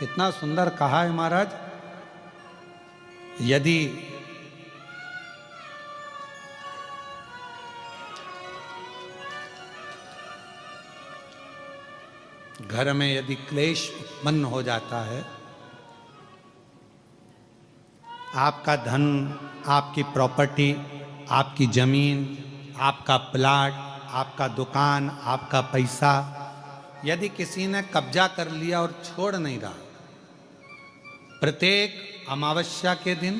कितना सुंदर कहा है महाराज। यदि घर में यदि क्लेश उत्पन्न हो जाता है, आपका धन, आपकी प्रॉपर्टी, आपकी जमीन, आपका प्लाट, आपका दुकान, आपका पैसा यदि किसी ने कब्जा कर लिया और छोड़ नहीं रहा, प्रत्येक अमावस्या के दिन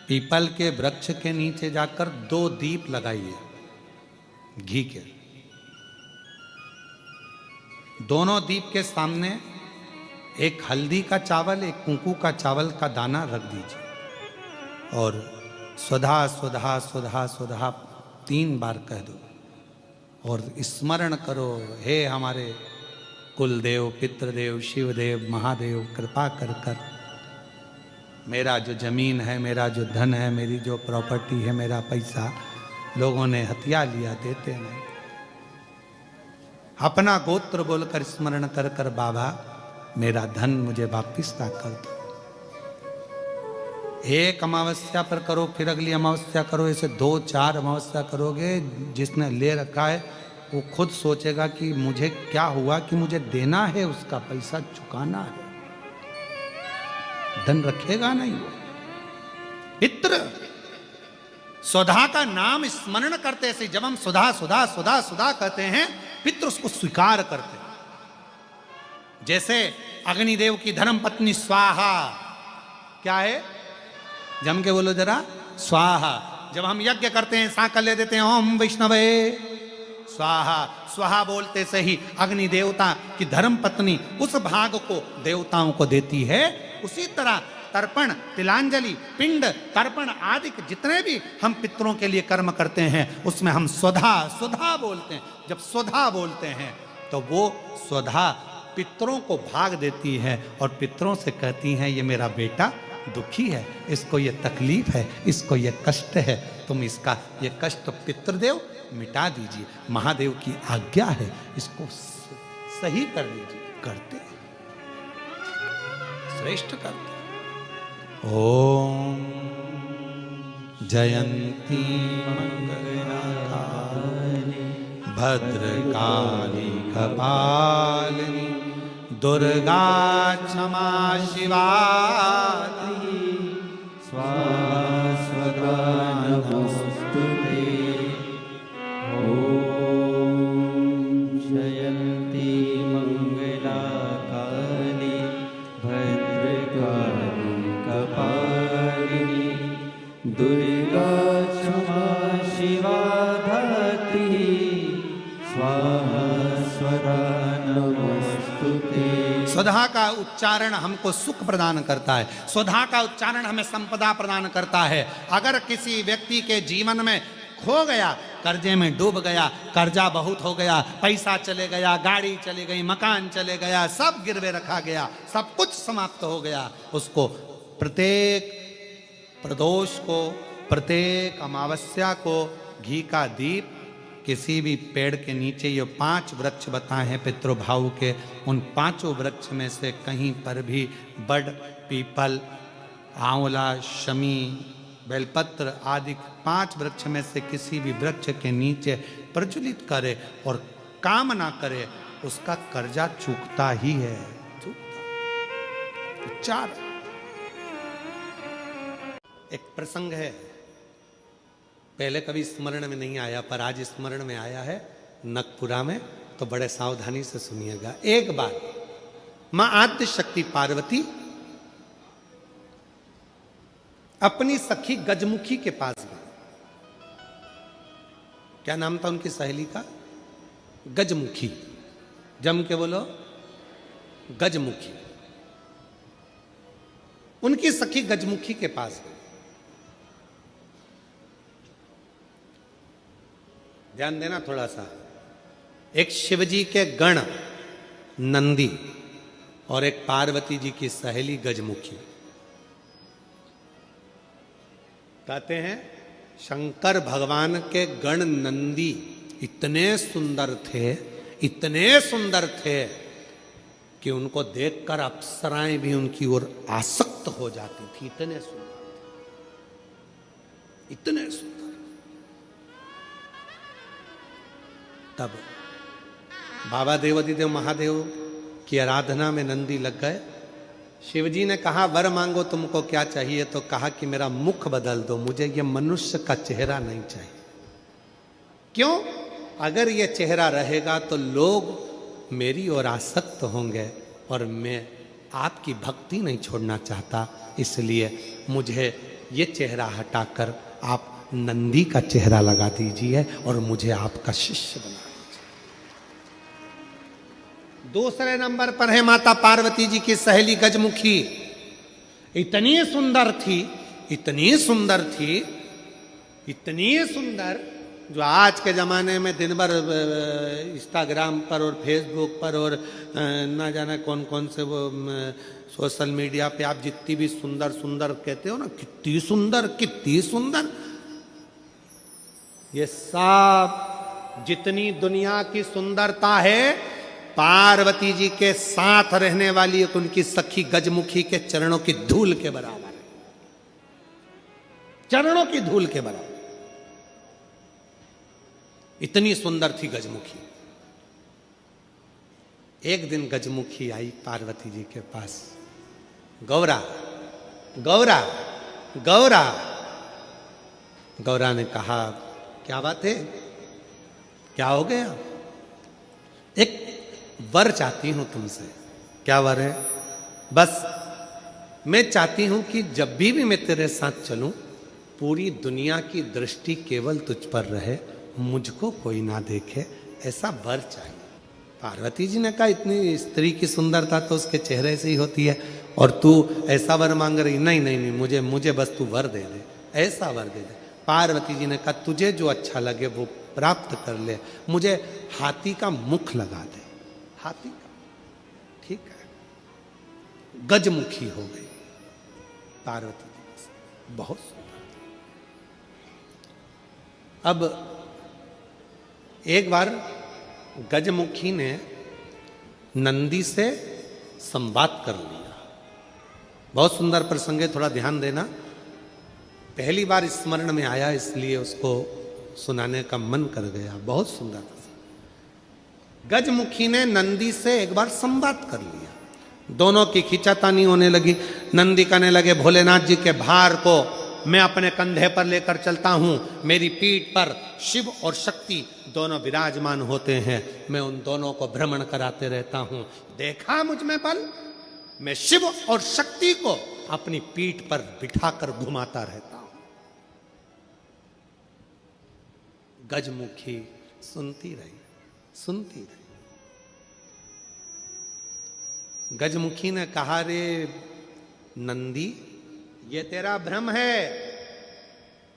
पीपल के वृक्ष के नीचे जाकर 2 दीप लगाइए घी के। दोनों दीप के सामने एक हल्दी का चावल, एक कुंकू का चावल का दाना रख दीजिए और सुधा सुधा सुधा सुधा 3 बार कह दो और स्मरण करो, हे हमारे कुलदेव, पितृदेव, शिवदेव, महादेव, कृपा कर कर मेरा जो जमीन है, मेरा जो धन है, मेरी जो प्रॉपर्टी है, मेरा पैसा लोगों ने हथिया लिया, देते नहीं। अपना गोत्र बोलकर स्मरण कर कर बाबा मेरा धन मुझे वापिस ना कर दो। एक अमावस्या पर करो, फिर अगली अमावस्या करो, ऐसे 2-4 अमावस्या करोगे। जिसने ले रखा है वो खुद सोचेगा कि मुझे क्या हुआ, कि मुझे देना है, उसका पैसा चुकाना है, धन रखेगा नहीं वो। पितृ सुधा का नाम स्मरण करते से, जब हम सुधा सुधा सुधा सुधा कहते हैं, पितृ उसको स्वीकार करते हैं। जैसे अग्निदेव की धर्म पत्नी स्वाहा, क्या है, जम के बोलो जरा, स्वाहा। जब हम यज्ञ करते हैं, सांकल ले देते हैं, ओम वैष्णवे स्वाहा, स्वाहा बोलते से ही अग्नि देवता की धर्म पत्नी उस भाग को देवताओं को देती है। उसी तरह तर्पण, तिलांजलि, पिंड, तर्पण आदि जितने भी हम पितरों के लिए कर्म करते हैं, उसमें हम स्वधा स्वधा बोलते हैं। जब स्वधा बोलते हैं तो वो स्वधा पितरों को भाग देती है और पितरों से कहती हैं, ये मेरा बेटा दुखी है, इसको ये तकलीफ है, इसको ये कष्ट है, तुम इसका ये कष्ट पितृदेव मिटा दीजिए, महादेव की आज्ञा है, इसको सही कर दीजिए। करते, श्रेष्ठ करते। ओम जयंती मंगलकारिणी भद्रकाली कपालिनी दुर्गा क्षमा शिवा स्वाहा स्वधा नमोस्तुते। ओम जयंती मंगला काली भद्रकाली कपालिनी दुर्गा क्षमा शिवा धात्री स्वाहा स्वधा नमोस्तुते। स्वधा का उच्चारण हमको सुख प्रदान करता है, स्वधा का उच्चारण हमें संपदा प्रदान करता है। अगर किसी व्यक्ति के जीवन में खो गया, कर्जे में डूब गया, कर्जा बहुत हो गया, पैसा चले गया, गाड़ी चली गई, मकान चले गया, सब गिरवे रखा गया, सब कुछ समाप्त हो गया, उसको प्रत्येक प्रदोष को, प्रत्येक अमावस्या को घी का दीप किसी भी पेड़ के नीचे, ये 5 वृक्ष बताए हैं पितृभाव के, उन 5 वृक्ष में से कहीं पर भी बड़, पीपल, आंवला, शमी, बेलपत्र आदि 5 वृक्ष में से किसी भी वृक्ष के नीचे प्रज्वलित करे और काम ना करे, उसका कर्जा चूकता ही है, चूकता। 4 एक प्रसंग है, पहले कभी स्मरण में नहीं आया पर आज स्मरण में आया है, नगपुरा में, तो बड़े सावधानी से सुनिएगा। एक बार मां आद्य शक्ति पार्वती अपनी सखी गजमुखी के पास गई। क्या नाम था उनकी सहेली का? गजमुखी। जम के बोलो, गजमुखी। उनकी सखी गजमुखी के पास गई। ध्यान देना थोड़ा सा। एक शिवजी के गण नंदी और एक पार्वती जी की सहेली गजमुखी। कहते हैं शंकर भगवान के गण नंदी इतने सुंदर थे, इतने सुंदर थे कि उनको देखकर अप्सराएं भी उनकी ओर आसक्त हो जाती थी। इतने सुंदर, इतने सुंदर। तब बाबा देवाधिदेव महादेव की आराधना में नंदी लग गए। शिवजी ने कहा वर मांगो तुमको क्या चाहिए, तो कहा कि मेरा मुख बदल दो, मुझे ये मनुष्य का चेहरा नहीं चाहिए। क्यों? अगर ये चेहरा रहेगा तो लोग मेरी ओर आसक्त होंगे और मैं आपकी भक्ति नहीं छोड़ना चाहता, इसलिए मुझे ये चेहरा हटाकर आप नंदी का चेहरा लगा दीजिए और मुझे आपका शिष्य बना दीजिए। दूसरे नंबर पर है माता पार्वती जी की सहेली गजमुखी। इतनी सुंदर थी, इतनी सुंदर थी, इतनी सुंदर, जो आज के ज़माने में दिन भर इंस्टाग्राम पर और फेसबुक पर और ना जाने कौन कौन से वो सोशल मीडिया पे आप जितनी भी सुंदर सुंदर कहते हो ना, कितनी सुंदर, कितनी सुंदर, ये सब जितनी दुनिया की सुंदरता है पार्वती जी के साथ रहने वाली एक उनकी सखी गजमुखी के चरणों की धूल के बराबर है, चरणों की धूल के बराबर। इतनी सुंदर थी गजमुखी। एक दिन गजमुखी आई पार्वती जी के पास, गौरा गौरा गौरा। गौरा ने कहा क्या बात है, क्या हो गया? एक वर चाहती हूं तुमसे। क्या वर है? बस मैं चाहती हूं कि जब भी मैं तेरे साथ चलूं पूरी दुनिया की दृष्टि केवल तुझ पर रहे, मुझको कोई ना देखे, ऐसा वर चाहिए। पार्वती जी ने कहा इतनी स्त्री की सुंदरता तो उसके चेहरे से ही होती है और तू ऐसा वर मांग रही? नहीं नहीं नहीं, मुझे बस तू वर दे दे, ऐसा वर दे दे। पार्वती जी ने कहा तुझे जो अच्छा लगे वो प्राप्त कर ले, मुझे हाथी का मुख लगा दे। हाथी का, ठीक है। गजमुखी हो गई पार्वती जी, बहुत सुंदर। अब एक बार गजमुखी ने नंदी से संवाद कर लिया। बहुत सुंदर प्रसंग है, थोड़ा ध्यान देना। पहली बार स्मरण में आया इसलिए उसको सुनाने का मन कर गया। बहुत सुंदर प्रसंग। गजमुखी ने नंदी से एक बार संवाद कर लिया। दोनों की खींचातानी होने लगी। नंदी कहने लगे भोलेनाथ जी के भार को मैं अपने कंधे पर लेकर चलता हूं, मेरी पीठ पर शिव और शक्ति दोनों विराजमान होते हैं, मैं उन दोनों को भ्रमण कराते रहता हूं। देखा मुझ में बल, मैं शिव और शक्ति को अपनी पीठ पर बिठाकर घुमाता रहता हूं। गजमुखी सुनती रही, सुनती रही। गजमुखी ने कहा रे नंदी, ये तेरा भ्रम है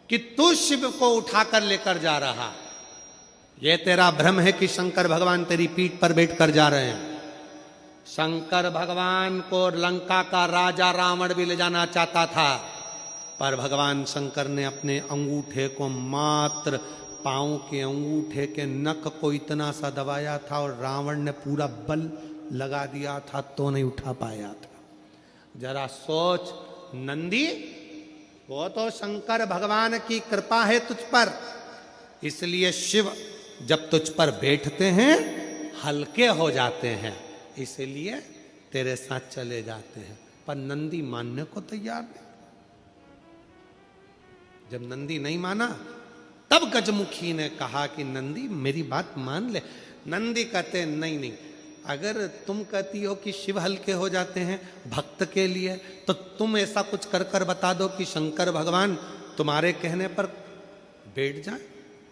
कि तू शिव को उठाकर लेकर जा रहा। ये तेरा भ्रम है कि शंकर भगवान तेरी पीठ पर बैठकर जा रहे हैं। शंकर भगवान को लंका का राजा रावण भी ले जाना चाहता था, पर भगवान शंकर ने अपने अंगूठे को, मात्र पांव के अंगूठे के नख को इतना सा दबाया था और रावण ने पूरा बल लगा दिया था तो नहीं उठा पाया था। जरा सोच नंदी, वो तो शंकर भगवान की कृपा है तुझ पर, इसलिए शिव जब तुझ पर बैठते हैं हल्के हो जाते हैं, इसलिए तेरे साथ चले जाते हैं। पर नंदी मानने को तैयार नहीं। जब नंदी नहीं माना तब गजमुखी ने कहा कि नंदी मेरी बात मान ले। नंदी कहते नहीं नहीं, अगर तुम कहती हो कि शिव हल्के हो जाते हैं भक्त के लिए, तो तुम ऐसा कुछ कर कर बता दो कि शंकर भगवान तुम्हारे कहने पर बैठ जाए।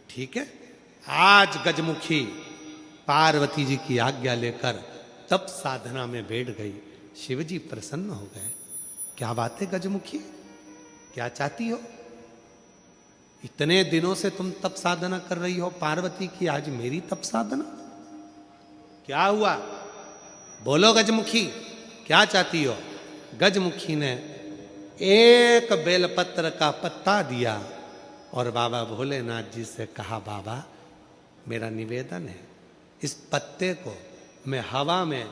ठीक है। आज गजमुखी पार्वती जी की आज्ञा लेकर तब साधना में बैठ गई। शिवजी प्रसन्न हो गए। क्या बात है गजमुखी, क्या चाहती हो? इतने दिनों से तुम तप साधना कर रही हो पार्वती की, आज मेरी तप साधना? क्या हुआ? बोलो गजमुखी, क्या चाहती हो? गजमुखी ने एक बेलपत्र का पत्ता दिया और बाबा भोलेनाथ जी से कहा, बाबा मेरा निवेदन है, इस पत्ते को मैं हवा में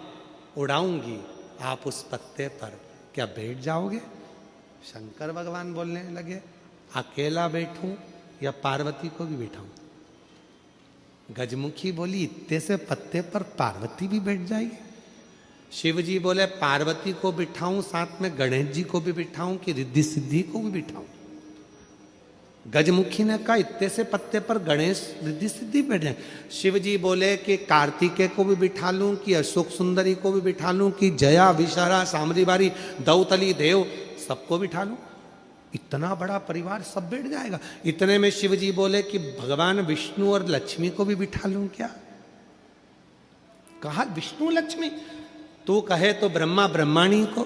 उड़ाऊंगी, आप उस पत्ते पर क्या बैठ जाओगे? शंकर भगवान बोलने लगे, अकेला बैठूं या पार्वती को भी बैठाऊं? गजमुखी बोली, इतने से पत्ते पर पार्वती भी बैठ जाएगी? शिव जी बोले, पार्वती को बिठाऊं, साथ में गणेश जी को भी बिठाऊं कि रिद्धि सिद्धि को भी बिठाऊं? गजमुखी ने कहा, इतने से पत्ते पर गणेश रिद्धि सिद्धि बैठ जाए। शिव जी बोले कि कार्तिकेय को भी बिठा लूं, कि अशोक सुंदरी को भी बिठा लूं, कि जया विशाला सामरी बारी दौतली देव सबको बिठा लूं? इतना बड़ा परिवार सब बैठ जाएगा। इतने में शिव जी बोले कि भगवान विष्णु और लक्ष्मी को भी बिठा लूं क्या? कहा, विष्णु लक्ष्मी? तू कहे तो ब्रह्मा ब्रह्माणी को,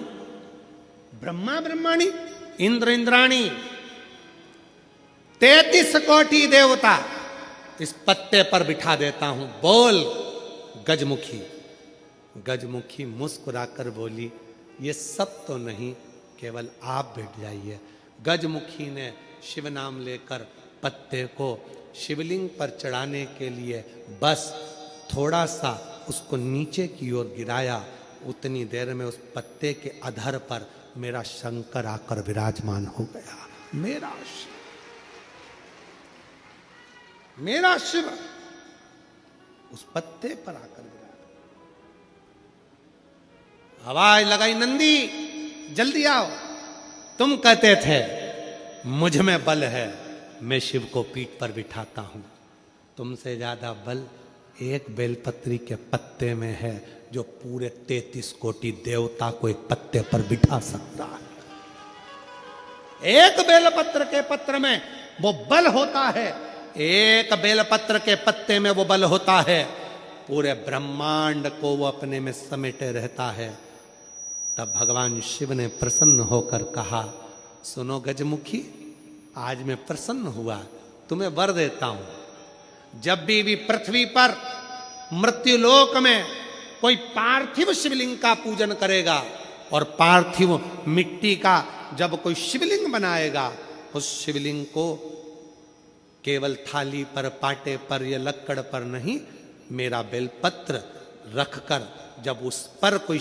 ब्रह्मा ब्रह्माणी, इंद्र इंद्राणी, 33 कोटि देवता इस पत्ते पर बिठा देता हूं। बोल गजमुखी। गजमुखी मुस्कुराकर बोली, ये सब तो नहीं, केवल आप बैठ जाइए। गजमुखी ने शिव नाम लेकर पत्ते को शिवलिंग पर चढ़ाने के लिए बस थोड़ा सा उसको नीचे की ओर गिराया। उतनी देर में उस पत्ते के अधर पर मेरा शंकर आकर विराजमान हो गया। मेरा शिव उस पत्ते पर आकर विराजमान। आवाज लगाई, नंदी जल्दी आओ। तुम कहते थे मुझ में बल है, मैं शिव को पीठ पर बिठाता हूं। तुमसे ज्यादा बल एक बेलपत्री के पत्ते में है, जो पूरे 33 कोटि देवता को एक पत्ते पर बिठा सकता है। एक बेलपत्र के पत्र में वो बल होता है, एक बेलपत्र के पत्ते में वो बल होता है, पूरे ब्रह्मांड को वो अपने में समेटे रहता है। तब भगवान शिव ने प्रसन्न होकर कहा, सुनो गजमुखी, आज मैं प्रसन्न हुआ, तुम्हें वर देता हूं। जब भी पृथ्वी पर मृत्युलोक में कोई पार्थिव शिवलिंग का पूजन करेगा और पार्थिव मिट्टी का जब कोई शिवलिंग बनाएगा, उस शिवलिंग को केवल थाली पर, पाटे पर या लक्कड़ पर नहीं, मेरा बेलपत्र रखकर जब उस पर कोई